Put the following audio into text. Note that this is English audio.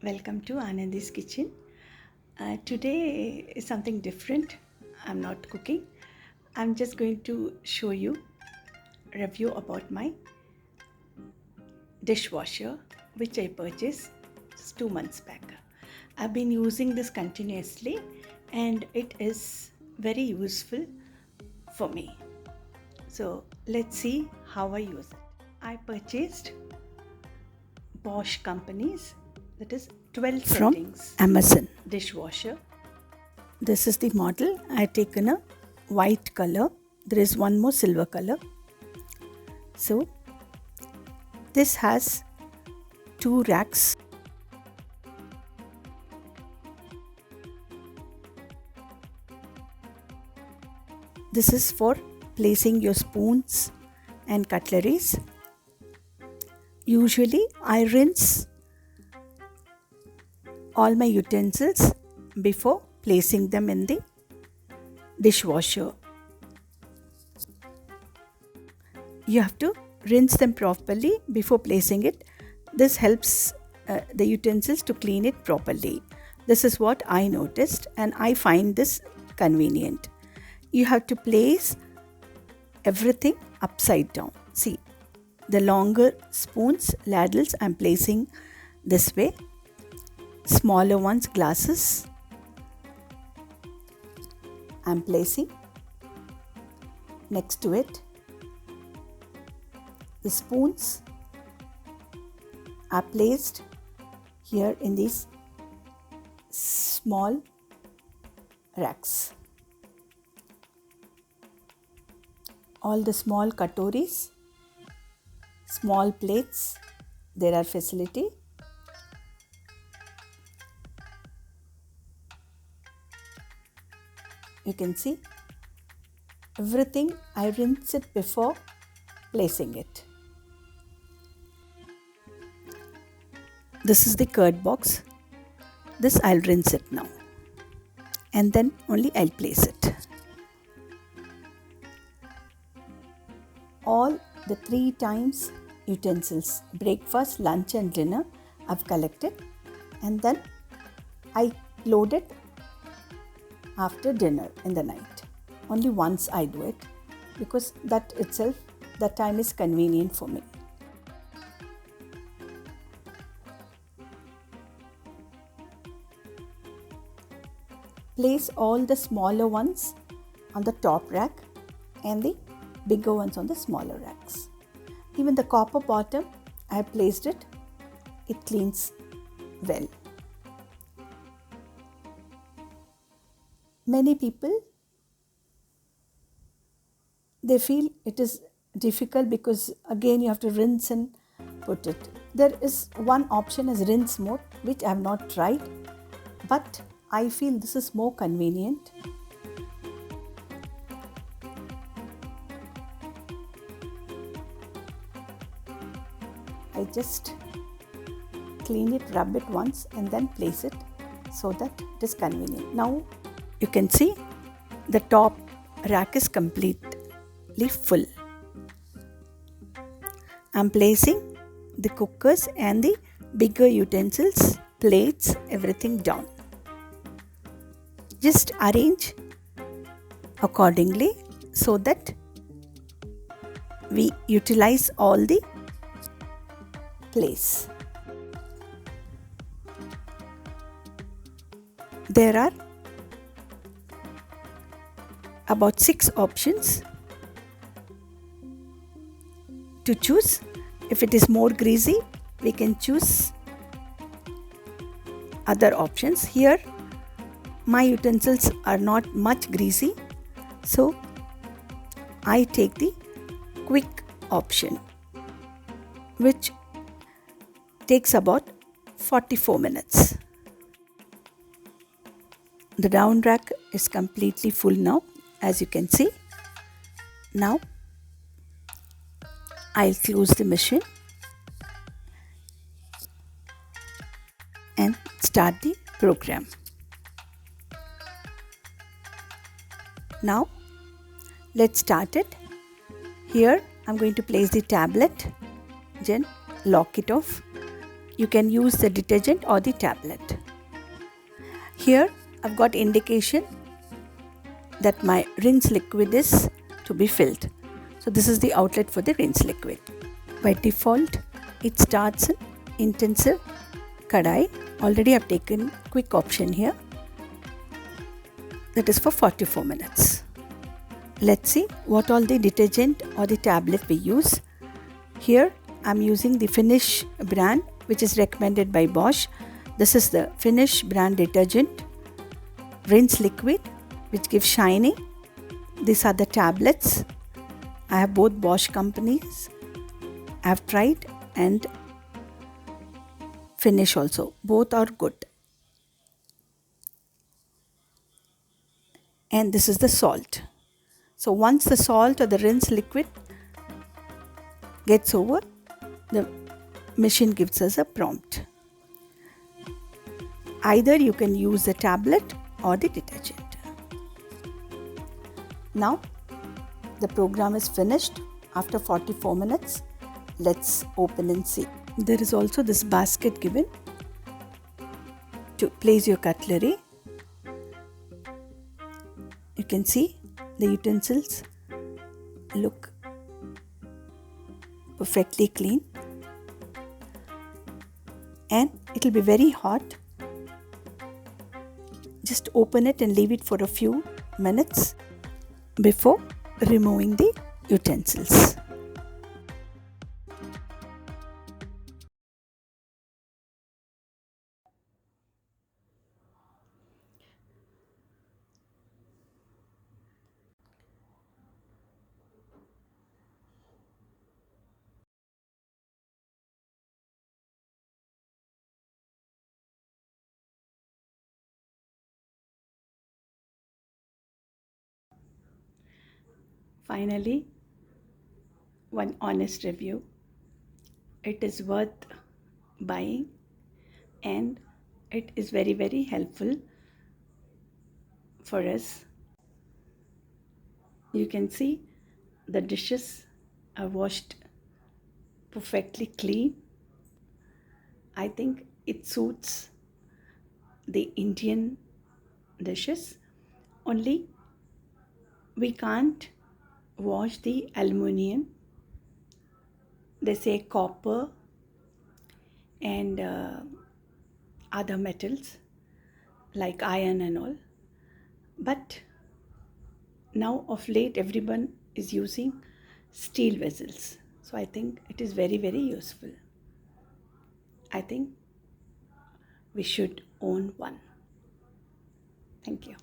Welcome to Anandi's Kitchen. Today is something different. I'm not cooking. I'm just going to show you a review about my dishwasher which I purchased just 2 months back. I've been using this continuously and it is very useful for me. So let's see how I use it. I purchased Bosch companies, that is 12 from settings Amazon. dishwasher. This is the model. I taken a white color. There is one more silver color. So this has two racks. This is for placing your spoons and cutleries. Usually I rinse all my utensils before placing them in the dishwasher. You have to rinse them properly before placing it. This helps the utensils to clean it properly. This is what I noticed and I find this convenient. You have to place everything upside down. See, the longer spoons, ladles, I'm placing this way. Smaller ones, glasses, I'm placing next to it. The spoons are placed here in these small racks. All the small katoris, small plates, there are facility. You can see everything I rinse it before placing it. This is the curd box. This I'll rinse it now and then only I'll place it. All the 3 times utensils, breakfast, lunch and dinner, I've collected and then I load it after dinner in the night. Only once I do it because that itself, that time is convenient for me. Place all the smaller ones on the top rack and the bigger ones on the smaller racks. Even the copper bottom, I have placed it. It cleans well. Many people, they feel it is difficult because again you have to rinse and put it. There is one option as rinse mode which I have not tried, but I feel this is more convenient. I just clean it, rub it once and then place it so that it is convenient. Now you can see the top rack is completely full. I'm placing the cookers and the bigger utensils, plates, everything down. Just arrange accordingly so that we utilize all the place. There are about 6 options to choose. If it is more greasy, we can choose other options. Here my utensils are not much greasy, so I take the quick option, which takes about 44 minutes. The down rack is completely full now, as you can see. Now I'll close the machine and start the program. Now let's start it. Here I'm going to place the tablet, then lock it off you can use the detergent or the tablet. Here I've got indication that my rinse liquid is to be filled. So this is the outlet for the rinse liquid. By default, it starts in intensive kadai. Already I've taken quick option here. That is for 44 minutes. Let's see what all the detergent or the tablet we use. Here I'm using the Finish brand, which is recommended by Bosch. This is the Finish brand detergent rinse liquid, which gives shining. These are the tablets. I have both Bosch companies. I have tried, and Finish also. Both are good. And this is the salt. So once the salt or the rinse liquid gets over, the machine gives us a prompt. Either you can use the tablet or the detergent. Now the program is finished after 44 minutes. Let's open and see. There is also this basket given to place your cutlery. You can see the utensils look perfectly clean, and it will be very hot. Just open it and leave it for a few minutes before removing the utensils. Finally, one honest review. It is worth buying, and it is very, very helpful for us. You can see the dishes are washed perfectly clean. I think it suits the Indian dishes. Only we can't wash the aluminium. They say copper and other metals like iron and all. But now of late everyone is using steel vessels. So I think it is very, very useful. I think we should own one. Thank you.